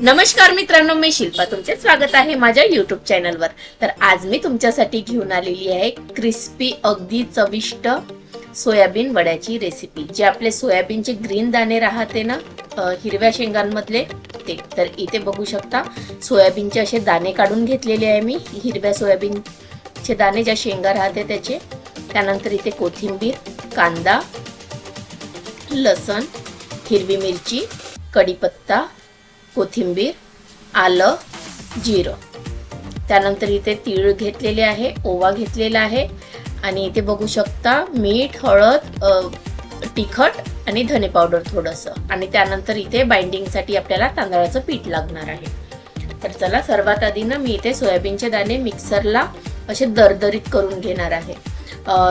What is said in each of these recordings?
नमस्कार मित्रांनो, मी शिल्पा तुमचे स्वागत आहे माझ्या YouTube चॅनलवर। तर आज मी तुमच्यासाठी घेऊन आलेली आहे क्रिस्पी अगदी चविष्ट सोयाबीन वड्याची रेसिपी। जे आपले सोयाबीनचे ग्रीन दाणे राहते ना, हिरव्या शेंगांमधले ते। तर इथे बघू शकता सोयाबीनचे असे दाणे काढून घेतलेले आहे मी, हिरव्या सोयाबीनचे दाणे, ज्या शेंगा राहते त्याचे। त्यानंतर इथे कोथिंबीर, कांदा, लसण, हिरवी मिरची, कढीपत्ता, कोथिंबीर, आलं, जिरं। त्यानंतर इथे तीळ घेतलेले आहे, ओवा घेतलेला आहे, आणि इथे बघू शकता मीठ, हळद, तिखट आणि धने पावडर थोडंसं। आणि त्यानंतर इथे बाइंडिंगसाठी आपल्याला तांदळाचं पीठ लागणार आहे। तर चला, सर्वात आधी ना मी इथे सोयाबीनचे दाणे मिक्सरला असे दरदरीत करून घेणार आहे।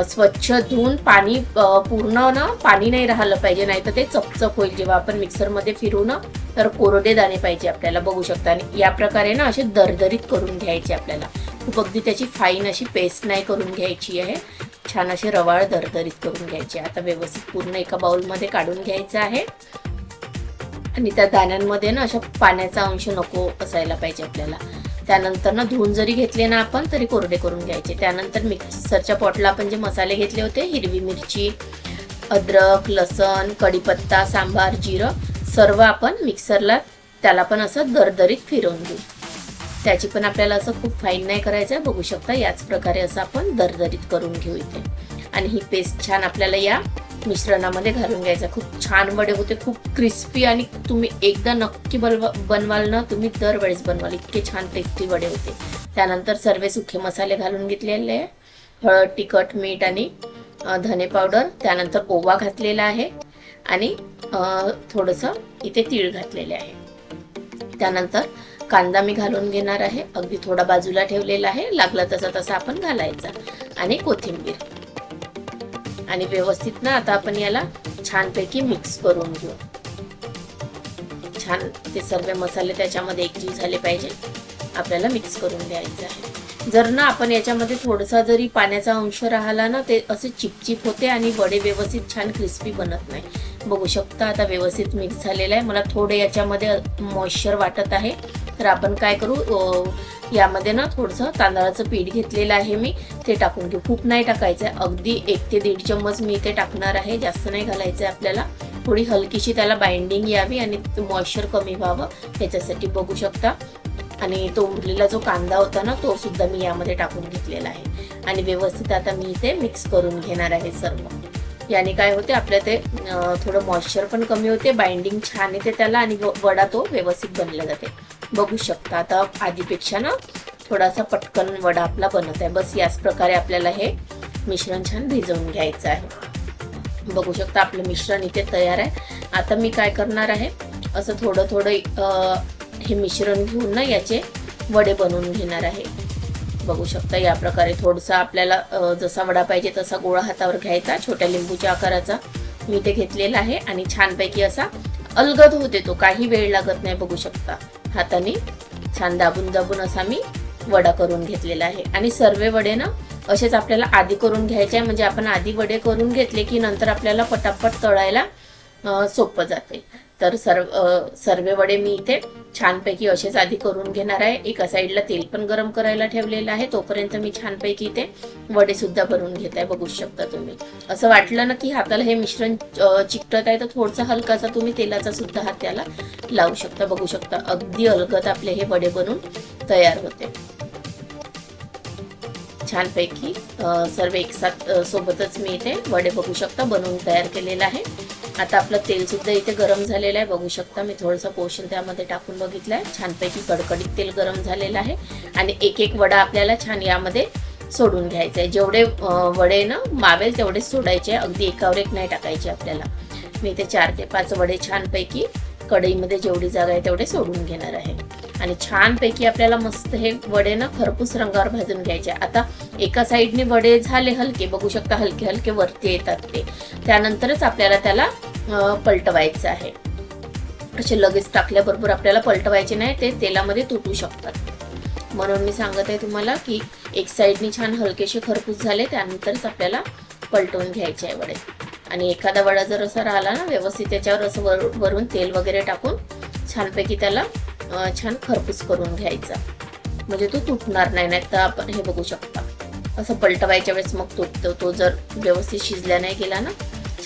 स्वच्छ धुवून पाणी पूर्ण ना पाणी नाही राहिलं पाहिजे, नाही तर ते चपचप होईल जेव्हा आपण मिक्सर मध्ये फिरू ना। तर कोरडे दाणे पाहिजे आपल्याला, बघू शकता। आणि या प्रकारे ना असे दरदरीत करून घ्यायचे आपल्याला, खूप अगदी त्याची फाईन अशी पेस्ट नाही करून घ्यायची आहे, छान असे रवाळ दरदरीत करून घ्यायचे। आता व्यवस्थित पूर्ण एका बाउल मध्ये काढून घ्यायचं आहे। आणि त्या दाण्यांमध्ये ना अशा पाण्याचा अंश नको असायला पाहिजे आपल्याला। त्यानंतर ना धुवून जरी घेतले ना आपण तरी कोरडे करून घ्यायचे। त्यानंतर मिक्सरच्या पॉटला आपण जे मसाले घेतले होते, हिरवी मिरची, अद्रक, लसण, कढीपत्ता, सांबार, जिरं, सर्व आपण मिक्सरला त्याला पण असं दरदरीत फिरवून घेऊ। त्याची पण आपल्याला असं खूप फाईन नाही करायचं, बघू शकता याच प्रकारे असं आपण दरदरीत करून घेऊ इथे। आणि ही पेस्ट छान आपल्याला या मिश्रणामध्ये घालून घ्यायचा। खूप छान वडे होते, खूप क्रिस्पी, आणि तुम्ही एकदा नक्की बनवाल ना, तुम्ही दरवेळेस बनवाल, इतके छान टेस्टी वडे होते। त्यानंतर सर्व सुखे मसाले घालून घेतलेले आहे, हळद, तिखट, मीठ आणि धने पावडर। त्यानंतर ओवा घातलेला आहे आणि थोडंसं इथे तीळ घातलेले आहे। त्यानंतर कांदा मी घालून घेणार आहे, अगदी थोडा बाजूला ठेवलेला आहे, लागला तसा तसा आपण घालायचा। आणि कोथिंबीर, आणि व्यवस्थित ना आता आपण याला छानपैकी मिक्स करून घेऊ। छान ते सर्व मसाले त्याच्यामध्ये एकजीव झाले पाहिजे, आपल्याला मिक्स करून द्यायचं आहे। जर ना आपण याच्यामध्ये थोडासा जरी पाण्याचा अंश राहिला ना, ते असे चिपचिप होते आणि वडे व्यवस्थित छान क्रिस्पी बनत नाही। बघू शकता आता व्यवस्थित मिक्स झालेला आहे। मला थोडे याच्यामध्ये मॉइश्चर वाटत आहे, तर आपण काय करू, यामध्ये ना थोडंसं तांदळाचं पीठ घेतलेलं आहे मी, ते टाकून घेऊ। खूप नाही टाकायचं आहे, अगदी 1 ते 1.5 चम्मच मी इथे टाकणार आहे, जास्त नाही घालायचं आहे आपल्याला। थोडी हलकीशी त्याला बाइंडिंग यावी आणि मॉइश्चर कमी व्हावं याच्यासाठी, बघू शकता। आणि तो उरलेला जो कांदा होता ना, तो सुद्धा मी यामध्ये टाकून घेतलेला आहे। आणि व्यवस्थित आता मी इथे मिक्स करून घेणार आहे सर्व। याने काय होते, आपल्या ते थोडं मॉइश्चर पण कमी होते, बाइंडिंग छान येते त्याला, आणि वडा तो व्यवस्थित बनला जाते। बघू शकता आता आधीपेक्षा ना थोडासा पटकन वडा आपला बनत आहे। बस याच प्रकारे आपल्याला हे मिश्रण छान भिजवून घ्यायचं आहे। बघू शकता आपलं मिश्रण इथे तयार आहे। आता मी काय करणार आहे, असं थोडं थोडं हे मिश्रण घेऊन ना याचे वडे बनवून घेणार आहे। बघू शकता या प्रकारे थोडंसं आपल्याला जसा वडा पाहिजे तसा गोळा हातावर घ्यायचा, छोट्या लिंबूच्या आकाराचा मी ते घेतलेला आहे। आणि छानपैकी असा अलगद होते तो, काही वेळ लागत नाही। बघू शकता हाताने छान दाबून दाबून असा मी वडा करून घेतलेला आहे। आणि सर्व वडे ना असेच आपल्याला आधी करून घ्यायचे आहे, म्हणजे आपण आधी वडे करून घेतले की नंतर आपल्याला पटापट तळायला सोपं जाते। तर सर्व वडे मी इथे छानपैकी असेच आधी करून घेणार आहे। एका साईडला तेल पण गरम करायला ठेवलेलं आहे, तोपर्यंत मी छानपैकी इथे वडे सुद्धा भरून घेत आहे। बघू शकता तुम्ही, असं वाटलं ना की हाताला हे मिश्रण चिकटत आहे, तर थोडंसं हलकासा तुम्ही तेलाचा सुद्धा हात त्याला लावू शकता। बघू शकता अगदी अलगद आपले हे वडे बनून तयार होते छानपैकी। सर्व एकसाथ सोबतच मी इथे वडे बघू शकता बनवून तयार केलेलं आहे। आता आपलं तेल सुद्धा इथे गरम झालेलं आहे, बघू शकता। मी थोडंसं पोषण त्यामध्ये टाकून बघितलंय, छानपैकी कडकडीत तेल गरम झालेलं आहे। आणि एक एक वडा आपल्याला छान यामध्ये सोडून घ्यायचा आहे। जेवढे वडे ना मावेल तेवढेच सोडायचे, अगदी एकावर एक नाही टाकायचे आपल्याला। मी इथे 4 ते 5 वडे छानपैकी कढईमध्ये जेवढी जागा आहे तेवढे सोडून घेणार आहे। आणि छानपैकी आपल्याला मस्त हे वडे ना खरपूस रंगावर भाजून घ्यायचे। आता एका साईडने वडे झाले हलके, बघू शकता हलके हलके वरती येतात ते, त्यानंतरच आपल्याला त्याला पलटवायचं आहे। असे लगेच टाकल्याबरोबर आपल्याला पलटवायचे नाही, ते तेलामध्ये तुटू शकतात। म्हणून मी सांगत आहे तुम्हाला की एक साईडने छान हलकेसे खरपूस झाले त्यानंतरच आपल्याला पलटवून घ्यायचे आहे वडे। आणि एखादा वडा जर असा राहिला ना व्यवस्थित, त्याच्यावर असं वरून तेल वगैरे टाकून छानपैकी त्याला छान खरपूस करून घ्यायचा, म्हणजे तो तुटणार नाही. नाही तर आपण हे बघू शकता असं पलटवायच्या वेळेस मग तुटतो. तो जर व्यवस्थित शिजला नाही गेला ना.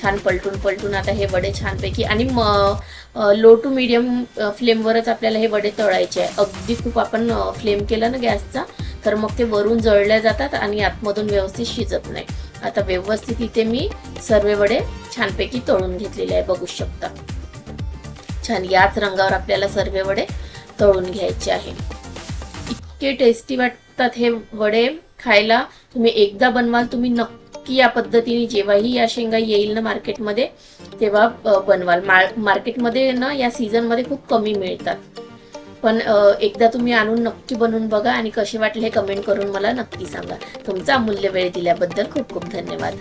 छान पलटून आता हे वडे छानपैकी आणि लो टू मीडियम फ्लेमवरच आपल्याला हे वडे तळायचे आहे. अगदी खूप आपण फ्लेम केला ना गॅसचा तर मग ते वरून जळल्या जातात आणि आतमधून व्यवस्थित शिजत नाही. आता व्यवस्थित इथे मी सर्व वडे छानपैकी तळून घेतलेले आहे, बघू शकता. छान याच रंगावर आपल्याला सर्व वडे तळून घ्यायचे आहे. इतके टेस्टी वाटतात हे वडे खायला. तुम्ही एकदा बनवाल, तुम्ही नक्की या पद्धतीने जेव्हाही या शेंगा येईल ना मार्केटमध्ये तेव्हा बनवाल. मार्केटमध्ये ना या सीझन मध्ये खूप कमी मिळतात, पण एकदा तुम्ही आणून नक्की बनवून बघा आणि कसे वाटले हे कमेंट करून मला नक्की सांगा. तुमचा अमूल्य वेळ दिल्याबद्दल खूप खूप धन्यवाद.